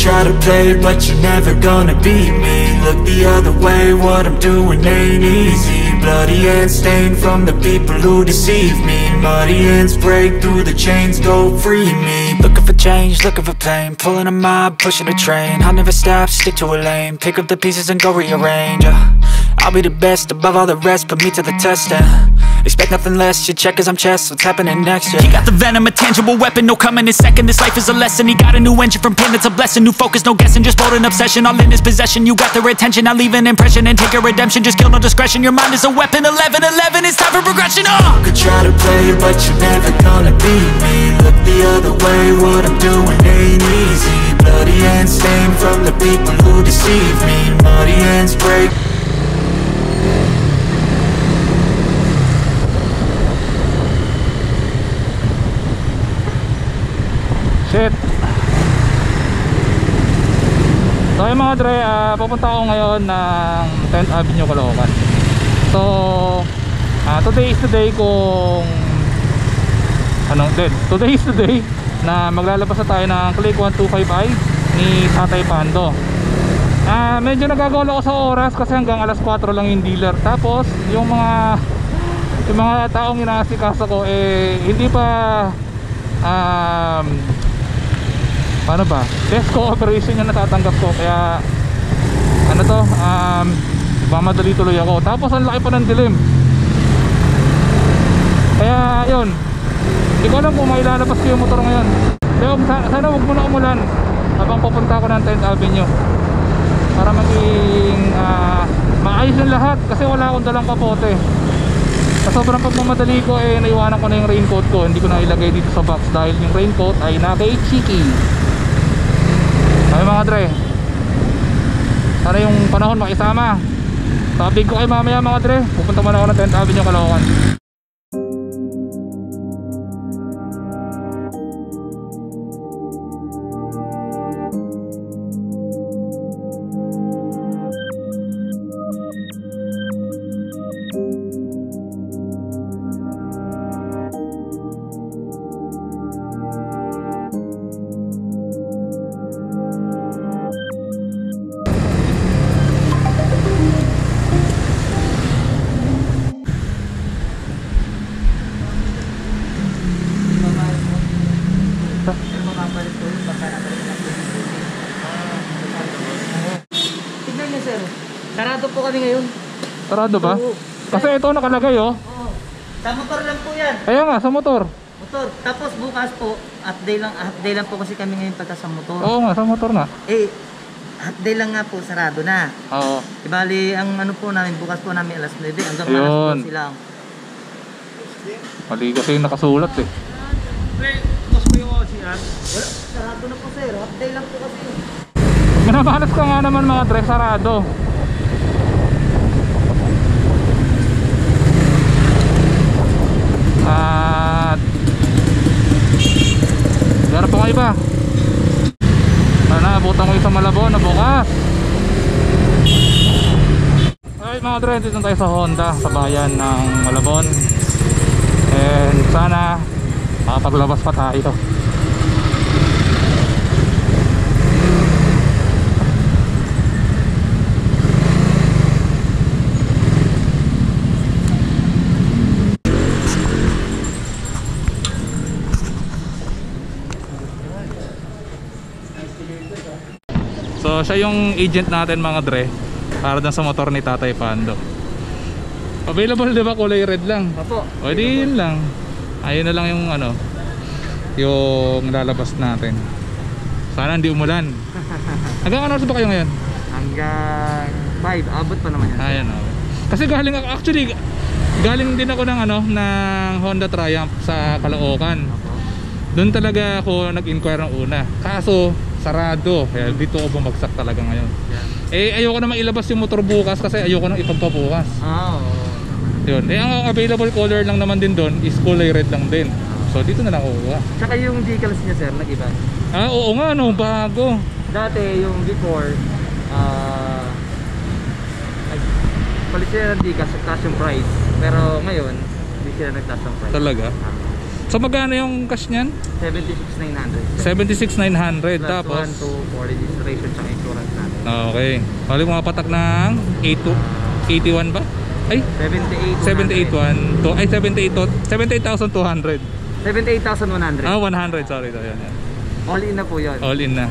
try to play, but you're never gonna beat me. Look the other way, what I'm doing ain't easy. Bloody hands stained from the people who deceive me. Muddy hands break through the chains, go free me. Looking for change, looking for pain, pulling a mob, pushing a train. I'll never stop, stick to a lane, pick up the pieces and go rearrange. I'll be the best above all the rest, put me to the test and expect nothing less. You check as I'm chess, what's happening next? Yeah. He got the venom, a tangible weapon, no coming in second. This life is a lesson. He got a new engine from pain, it's a blessing. New focus, no guessing, just bold and obsession. All in his possession, you got their attention. I'll leave an impression and take a redemption. Just kill, no discretion. Your mind is a weapon. 11-11, it's time for progression. You could try to play, but you're never gonna beat me. Look the other way, what I'm doing ain't easy. Bloody hands stained from the people who deceive me. Muddy hands break. Shit. So ayun mga dre, pupunta ako ngayon ng 10th Avenue, Caloocan. So today is the day kung today is the day na maglalabas na tayo ng Click 125i ni Tatay Pando. Medyo nagagawala ako sa oras kasi hanggang alas 4 lang yung dealer. Tapos yung mga taong inaasikaso ko hindi pa paano ba? Test cooperation yung natatanggap ko. Kaya mamadali tuloy ako. Tapos ang laki pa ng dilim. Kaya yun, hindi ko alam kung mailalabas ko yung motor ngayon. Pero sana wag muna umulan habang pupunta ako ng 10th Avenue para maging maayos yung lahat. Kasi wala akong dalang kapote. Sa sobrang pagmamadali ko naiwanan ko na yung raincoat ko. Hindi ko na ilagay dito sa box dahil yung raincoat ay na kay Chiki. Ay mga dre, sana yung panahon makisama. Topic ko kayo mamaya mga dre. Pupunta muna ako ng 10th Avenue, Caloocan. Tignan niyo sir, sarado po kami ngayon. Sarado ba? Oo. Kasi ito nakalagay oh. Oo. Sa motor lang po yan. Kaya nga, sa motor. Motor. Tapos bukas po, half day lang po kasi kami ngayon pagka sa motor. Oo nga, sa motor nga. Half day lang nga po, sarado na. Oo. Ibali, ang ano po namin, bukas po namin alas 9 hanggang Ayun. alas 12 lang. Mali kasi yung nakasulat eh. Wala, sarado na po sir, half day lang po kasi. Minabalas ka nga naman mga dre, sarado. At gara pa kayo ba? Sana abutan ko isang Malabon na bukas. Alright mga dre, dito tayo sa Honda sa bayan ng Malabon. And sana makapaglabas pa tayo. So siya yung agent natin mga dre para dun sa motor ni Tatay Pando. Available diba, kulay red lang? Opo. O di yun lang. Ayun na lang yung yung lalabas natin. Sana hindi umulan. Hanggang ano ba kayo ngayon? Hanggang 5, abot pa naman yan. Ayan okay. Kasi galing din ako ng ng Honda Triumph sa Caloocan. Doon talaga ako nag-inquire ng una. Kaso sarado, kaya dito ako bumagsak talaga ngayon. Ayoko na mailabas yung motor bukas kasi ayoko nang ipagpabukas. Yun. Ang available color lang naman din doon is kulay red lang din. So dito na lang ako kuha. Tsaka yung decals niya sir, nag-iba. Oo nga bago. Dati yung before palit sila ng decals, nagtaas yung price. Pero ngayon, hindi sila nagtaas yung price. Talaga? So magkano yung cash niyan? 76,900. 76,900 Plus tapos 1 to for registration tsaka insurance natin. okay. Bali mga patak ng 81 ba? Ay 78,100. 78,1 to ay 78,200. 78,100. 100 sorry to yan. All in na po yun. All in na.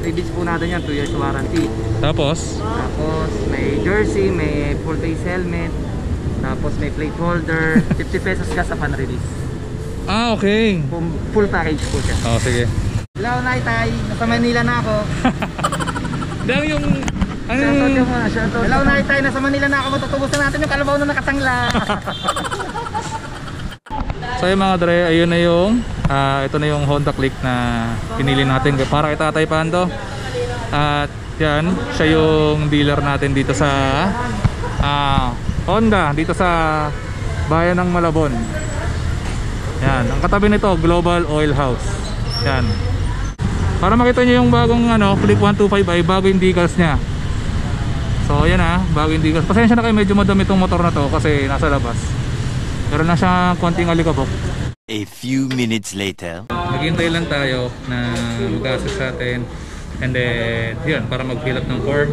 Previous po natin yan, 2 years warranty. Tapos Tapos may jersey, may full face helmet. Tapos may plate holder. 50 pesos ka sa pan release. okay. Full package po siya. Oh sige. Hello, Naitay. Nasa Manila na ako. Dang yung Shoutout yung mga shoutout. Hello, Naitay. Nasa Manila na ako. Matutubusan natin yung kalabaw na nakatangla. So yung mga dre, ayun na yung ito na yung Honda Click na pinili natin para kay Tatay Pando. At yan, siya yung dealer natin dito sa Honda, dito sa bayan ng Malabon. Yan, ang katabi nito Global Oil House. Yan. Para makita niyo yung bagong Click 125i, bago yung decals niya. So ayan bago yung decals. Pasensya na kayo, medyo madami itong motor na to kasi nasa labas. Meron na siyang konting alikabok. A few minutes later. Naghintay lang tayo na mag-assess sa atin. And then, yun, para mag-fill up ng form.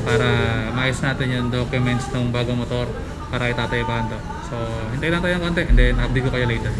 Para maayos natin yung documents ng bagong motor para kay Tatay Pando. So, hintay lang tayo ng konti and then update ko kayo later.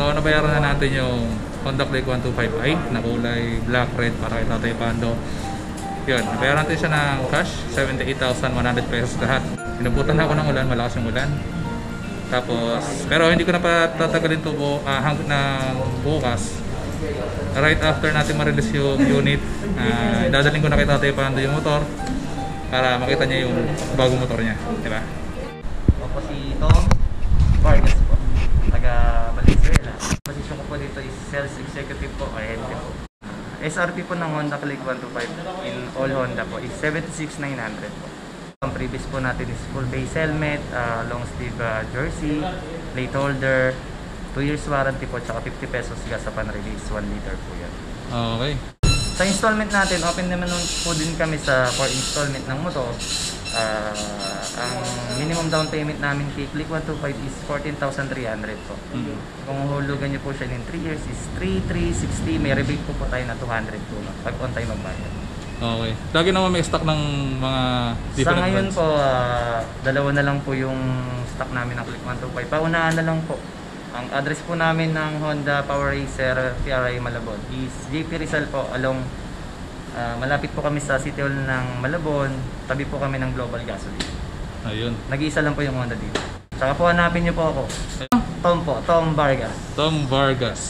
So nabayaran na natin yung Honda Click 125i na kulay black red para kay Tatay Pando. Yun, nabayaran natin siya ng cash 78,100 pesos lahat. Inabutan na ako ng ulan, malakas yung ulan. Tapos, pero hindi ko na pa tatagalin ito hanggang ng bukas. Right after natin ma-release yung unit, dadaling ko na kay Tatay Pando yung motor para makita niya yung bagong motor niya, diba? Ako si Tom Vargas po, taga Valenzuela. Posisyon ko po dito is sales executive po, ahente po. SRP po ng Honda Click 125 in all Honda po is 76,900 po. Ang previous po natin is full face helmet, long sleeve jersey, plate holder, 2 years warranty po, tsaka 50 pesos gas sa pan-release, 1 liter po yan. Okay. Sa installment natin, open naman po din kami for installment ng motor. Ang minimum down payment namin kay Click 125 is 14,300 po. Kung hulugan niyo po siya in 3 years is 3,360. May rebate po tayo na 200 po pag on time magbayad. Okay. Lagi naman may stock ng mga different Sa ngayon brands. po, dalawa na lang po yung stock namin ng Click 125. Paunahan na lang po. Ang address po namin ng Honda Power Racer PRI Malabon is JP Rizal po, along malapit po kami sa City Hall ng Malabon, tabi po kami ng Global Gasoline. Ayun. Nag-iisa lang po yung Honda dito. Tsaka po hanapin niyo po ako. Tom po, Tom Vargas. Tom Vargas.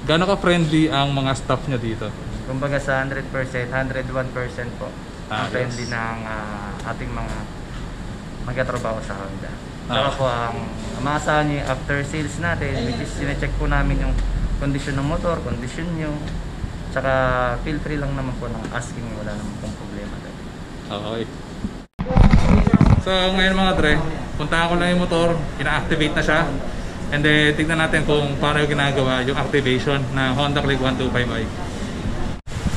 Gaano ka-friendly ang mga staff niya dito? Kumbaga sa 100%, 101% po. Ang Yes. friendly ng ating mga magkatrabaho sa Honda. Tsaka po ang maasahan niyo after sales natin, which is sine-check po namin yung kondisyon ng motor, kondisyon nyo. Tsaka feel free lang naman po ng asking, wala naman pong problema. Okay. So ngayon mga dre, puntahan ko lang yung motor, ina-activate na siya. And then tignan natin kung paano yung ginagawa yung activation ng Honda Click 125i.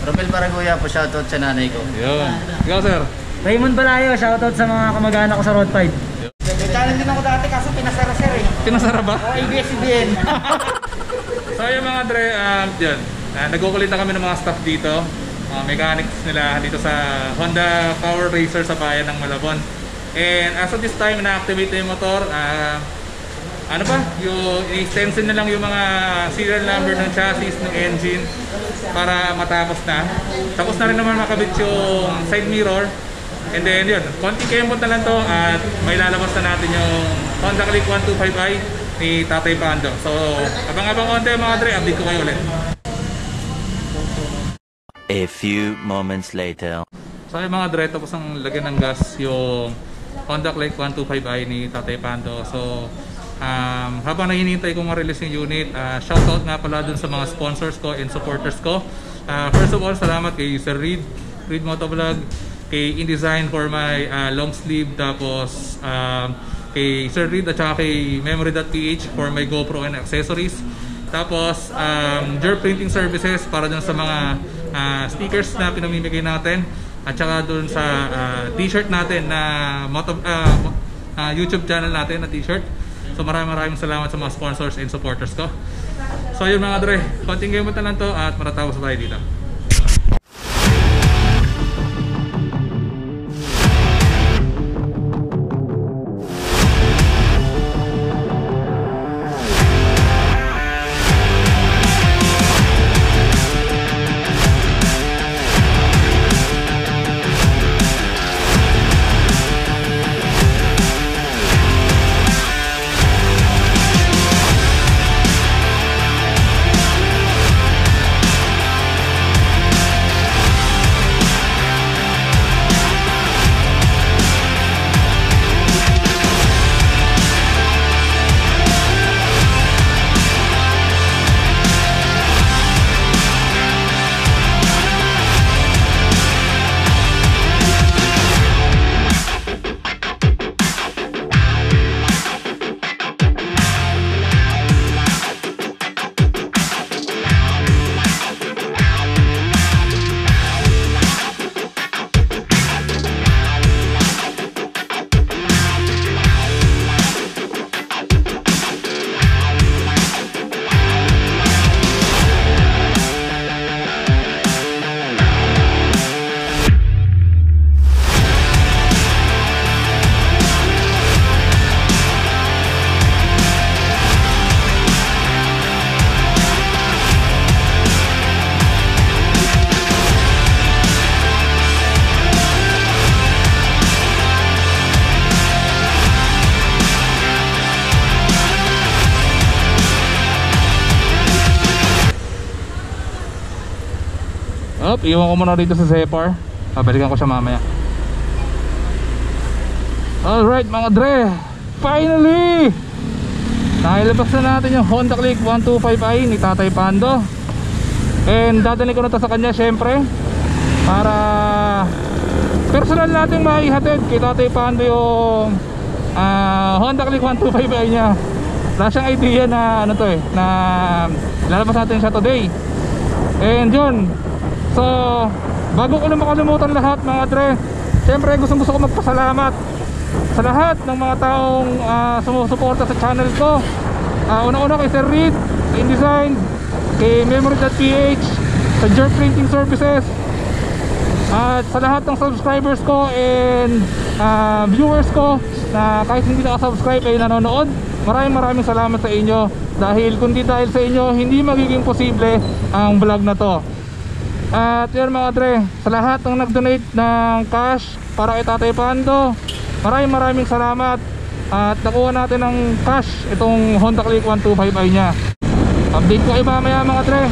Romel Baraguya po, shoutout sa nanay ko. Yun. Ikaw sir. Raymond Balayo, shoutout sa mga kamag-anak ko sa Road 5. May challenge din ako dati kaso pinasara sir eh. Pinasara ba? O ABS-CBN. So yung mga dre, yun. Nagkukulitan kami ng mga staff dito. Mechanics nila dito sa Honda Power Racer sa bayan ng Malabon. And as of this time, na-activate na yung motor. ano pa, yung i-extension na lang yung mga serial number ng chassis, ng engine para matapos na. Tapos na rin naman makabit yung side mirror. And then yun, konti kembot na lang to at may lalabas na natin yung Honda Click 125i ni Tatay Pando. So abang-abang konti mga dre, update ko kayo ulit. A few moments later. So yung mga dre, tapos ang lagyan ng gas yung Honda Click 125i ni Tatay Pando. So habang nahinihintay kong ma-release yung unit, shoutout nga pala dun sa mga sponsors ko and supporters ko. First of all, salamat kay Sir Reed Motovlog, kay InDesign for my long sleeve, tapos kay Sir Reed at saka kay Memory.ph for my GoPro and accessories. Tapos Jerk Printing Services para dun sa mga stickers na pinamimigay natin, at saka dun sa t-shirt natin na YouTube channel natin na t-shirt. So maraming salamat sa mga sponsors and supporters ko. So yun mga dre, konting gamot na lang to at matatapos tayo dito. Iwan ko muna dito sa Zephyr. Babalikan ko siya mamaya. Alright mga dre, finally nailabas na natin yung Honda Click 125i ni Tatay Pando. And dadalhin ko na to sa kanya syempre, para personal nating maihatid kay Tatay Pando yung Honda Click 125i niya. Wala siyang idea na ano to na lalabas natin siya today. And yun, so bago ko na makalimutan lahat mga dre, syempre gusto ko magpasalamat sa lahat ng mga taong sumusuporta sa channel ko. Una-una kay Sir Reed, kay InDesign, kay Memory.ph, sa Jerk Printing Services, at sa lahat ng subscribers ko and viewers ko na kahit hindi nakasubscribe ay nanonood. Maraming salamat sa inyo, dahil kundi dahil sa inyo hindi magiging posible ang vlog na to. At yun mga dre, sa lahat ng nag-donate ng cash para kay Tatay Pando, maraming salamat. At nakuha natin ng cash itong Honda Click 125i niya. Update ko kayo mamaya mga dre.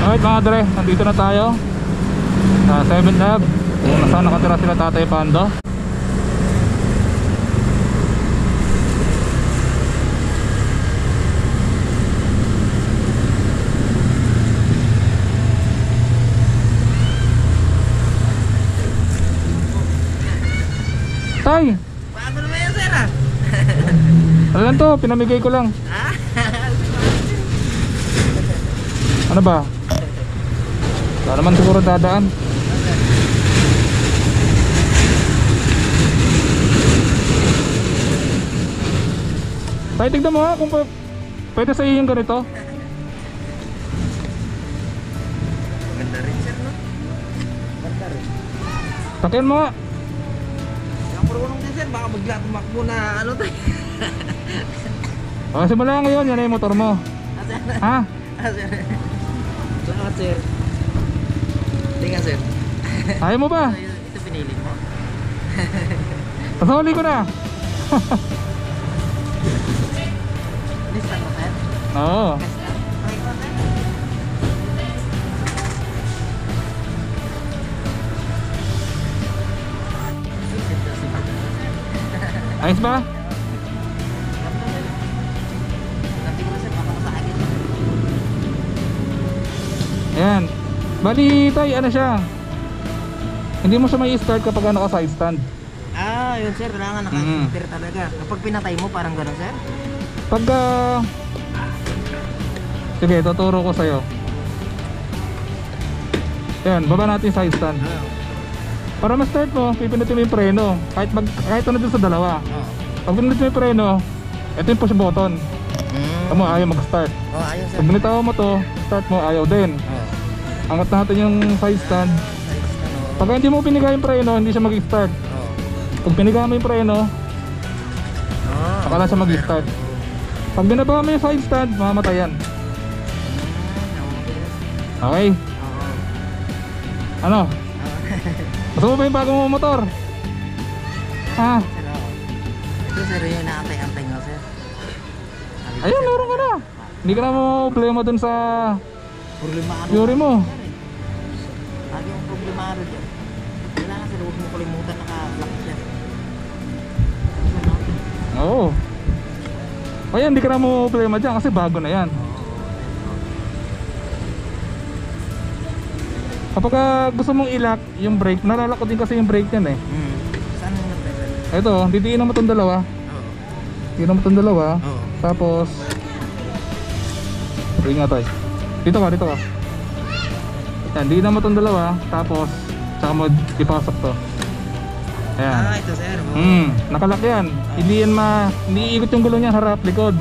Alright mga dre, nandito na tayo sa 7th Ave, kung nasaan nakatira sila Tatay Pando. pinamigay ko lang. Ano ba? Wala naman siguro dadaan. Tayo, tignan mo ha kung pwede sa iyo yung ganito. Ganda rin sir, no? Ganda rin. Sakyan mo nga. Ang marunong din sir, baka magla tumakbo na ano tayo. O, simula ngayon, yan na yung motor mo. Ha? Sir. Salamat sir. Tingnan sir. Ayaw mo ba? Ito pinili mo. Pasuli ko na. Lista mo sir? Oo. Okay po sir. Ayos ba? Nanti ko na sir, baka masakit. Ayan. Bali tay, ano siya? Hindi mo siya may start kapag naka side stand. Ah, yun sir, kailangan naka-filter talaga. Kapag pinatay mo, parang gano'n sir? Pagka sige, tuturo ko sa'yo. Ayan, baba natin yung side stand. Para ma-start mo, pipinutin mo yung preno. Kahit ano dun sa dalawa. Pag pinutin mo yung preno, ito yung push button. Tama, ayaw mag-start. Oh, ayun sir. Pag binitaw mo to, start mo, ayaw din. Angat natin yung side stand. Pag hindi mo pinigay yung preno, hindi siya mag-start. Pag pinigay mo yung preno, saka na siya mag-start. Pag binaba mo yung side stand, mamamatay yan. Okay? Ano? Gusto mo ba yung bagong mong motor? Ha? Ito sir, yung naantay-antay nga sir. Ayun, meron ka na. Hindi ka na mo problema dun sa Problemado. Yuri mo. Lagi yung problemado dyan. Kailangan sir, huwag mo kalimutan naka-lock dyan. Oo. Ayan, hindi ka na mo problema dyan kasi bago na yan. Kapag gusto mong i-lock yung brake, nalalak ko din kasi yung brake yan eh. Saan mo na Ito, didiin mo itong dalawa. Didiin mo itong dalawa. Tapos ring nga tayo. Dito ka. Yan, didiin mo itong dalawa. Tapos saka mo ipasok to. Ayan. ito sir. Nakalak yan. Hindi yan hindi iikot yung gulong niya harap, likod.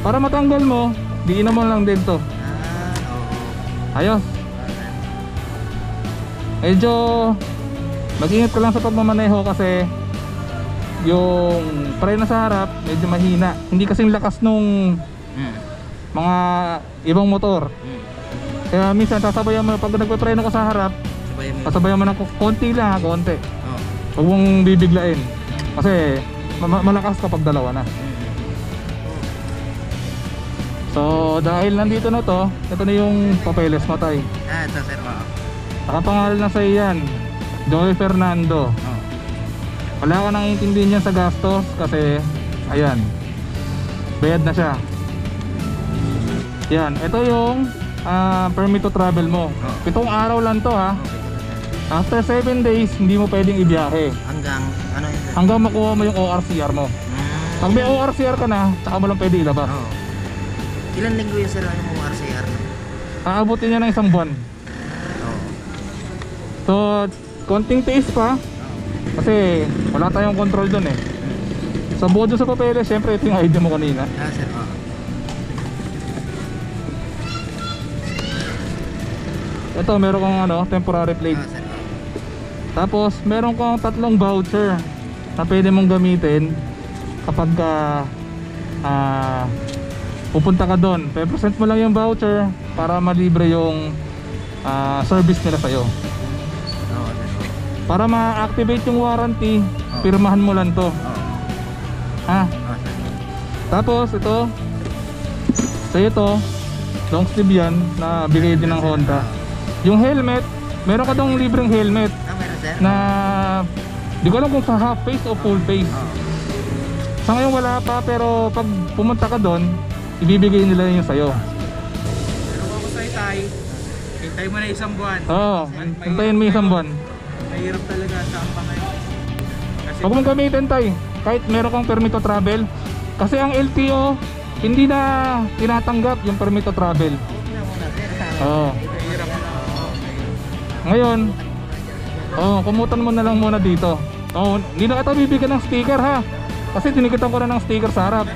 Para matanggal mo, diin mo lang din to. Ayos. Medyo mag-ingat ka lang sa pagmamaneho kasi yung preno sa harap medyo mahina. Hindi kasing lakas nung mga ibang motor. Kaya minsan sasabayan mo pag nagpe-preno ka sa harap, sasabayan mo ng konti lang, konti. Huwag mong bibiglain kasi malakas kapag dalawa na. So dahil nandito na to, ito na yung papeles mo tay. Ito sir. Nakapangalan na sa iyan, Joey Fernando. Wala ka nang intindihin yan sa gastos kasi ayan, bayad na siya. Yan, ito yung permit to travel mo. 7 araw lang to ha. After 7 days, hindi mo pwedeng ibiyahe Hanggang ano yun sir? hanggang makuha mo yung ORCR mo. Pag may ORCR ka na, saka mo lang pwede ilabas. Ilan linggo yun sir yung RCR? Aabutin niya ng 1 buwan. So, konting tiis pa kasi wala tayong control dun eh. So, bukod dun sa papeles, syempre ito yung ID mo kanina. Sir, Ito, meron kang temporary plate. sir. Tapos, meron kang 3 voucher na pwede mong gamitin kapag pupunta ka doon. Pe-present mo lang yung voucher para malibre yung service nila sa'yo. Para ma-activate yung warranty, pirmahan mo lang to. Ha? Tapos ito, sa'yo to, long sleeve yan na bigay din ng Honda. Yung helmet, meron ka dong libreng helmet Meron sir? na di ko alam kung sa half face o full face. Sa ngayon wala pa, pero pag pumunta ka doon, ibibigay nila yun sa'yo. Pero ako sa'yo tay, hintay mo na 1 buwan. Oo, hintayin mo 1 buwan. Mahirap talaga sa ampang ngayon. Kasi Huwag mong gamitin tay, kahit meron kang permit to travel, Kasi ang LTO hindi na tinatanggap yung permit to travel. Oo. Ngayon, kumutan mo na lang muna dito. Hindi na kita bibigyan ng sticker ha. Kasi tinikitan ko na ng sticker sa harap.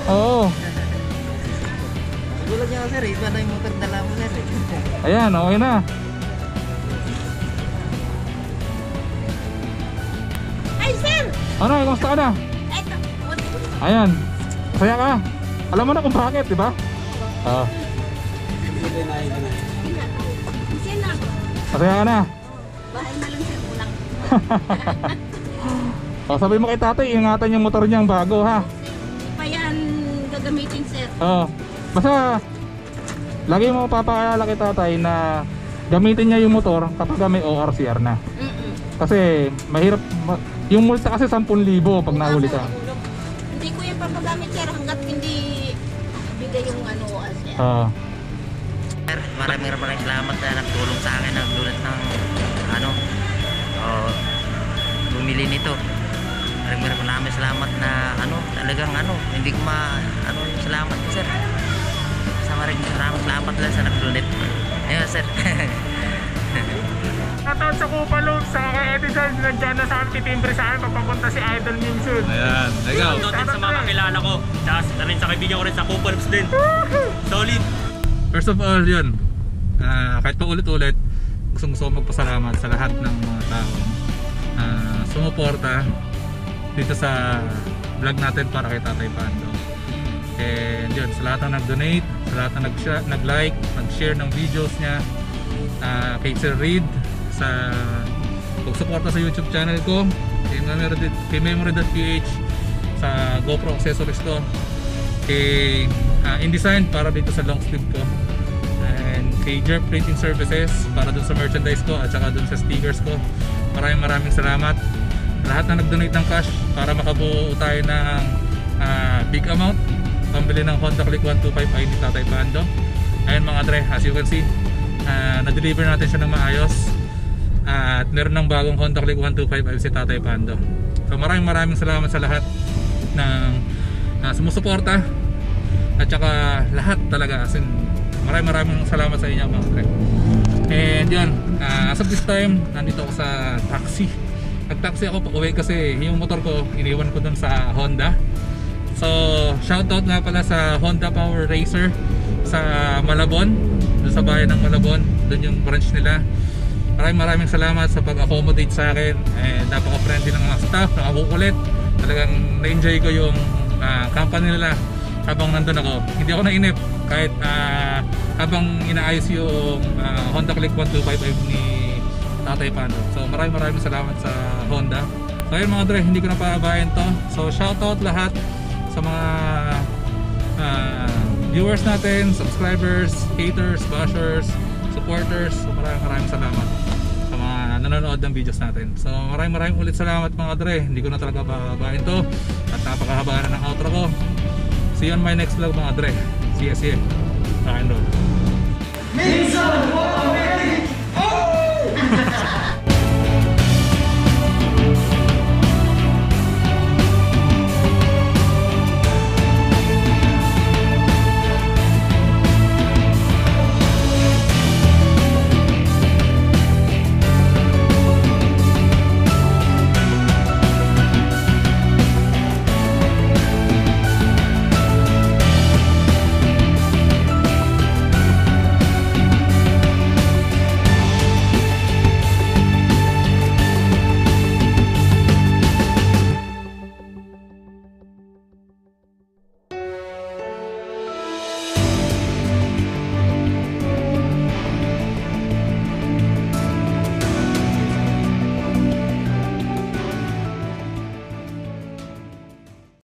Oo. Gulat niya sir, iba na yung motor dala mo sir. Ayan, okay na. Ay, sir! Ano, kumusta ka na? Eto, Ayan, masaya ka. Alam mo na kung bakit, di ba? Oo. sir na. Masaya ka na. Bahay na lang, sir. Kulang. Sabi mo kay tatay, ingatan yung motor niyang bago ha. Hindi pa yan gagamitin, sir. Oo. Basta lagi mo papakilala kay tatay na gamitin niya yung motor kapag may ORCR na. Kasi mahirap yung multa kasi 10,000 pag nahuli ka. Hindi ko yan papagamit, sir, hanggat hindi bigay yung sir. Oo. Sir, maraming salamat na nagtulong sa akin, nagdulot ng bumili nito. Maraming salamat na talagang hindi ko yung salamat ko, sir. Maraming salamat lang sa nagdulot. Ayun, sir. Shoutout sa Kupalog, sa kay Edison, nandiyan na sa titimbre sa akin pagpapunta si Idol Minsun. Ayan, ikaw. Shoutout din sa mga kakilala ko. Tsaka rin sa kaibigan ko rin sa Kupalogs din. Solid. First of all, yun. Kahit paulit-ulit, gusto magpasalamat sa lahat ng mga taong sumuporta dito sa vlog natin para kay Tatay Pando. And yun, sa lahat ng nag-donate, sa lahat ng nag-like, nag-share ng videos niya, kay Sir Reed sa pagsuporta sa YouTube channel ko, kay Memory.ph, sa GoPro accessories ko, kay InDesign para dito sa long sleeve ko, and kay Jerp Printing Services para dun sa merchandise ko at saka dun sa stickers ko. Maraming salamat lahat na nag-donate ng cash para makabuo tayo ng big amount pambili ng Honda Click 125i ni Tatay Pando. Ayun mga dre, as you can see, na-deliver natin siya ng maayos at meron ng bagong Honda Click 125i si Tatay Pando. So maraming salamat sa lahat ng sumusuporta at saka lahat talaga, as in maraming salamat sa inyo mga dre. And yun, as of this time, nandito ako sa taxi. Nag-taxi ako pa uwi kasi yung motor ko iniwan ko dun sa Honda. So shoutout nga pala sa Honda Power Racer sa Malabon, dun sa bayan ng Malabon, dun yung branch nila. Maraming salamat sa pag-accommodate sa akin, and napaka-friendly ng mga staff, nakakukulit. Talagang na-enjoy ko yung company nila habang nandun ako. Hindi ako nainip kahit habang inaayos yung Honda Click 125i ni Tatay Pando. So maraming salamat sa Honda. So ayun mga dre, hindi ko na paabayan to. So shoutout lahat sa mga viewers natin, subscribers, haters, bashers, supporters. So maraming salamat sa mga nanonood ng videos natin. So maraming ulit salamat mga dre. Hindi ko na talaga paabayan to at napakahaba na ng outro ko. See you on my next vlog mga dre. See ya. Rock and roll.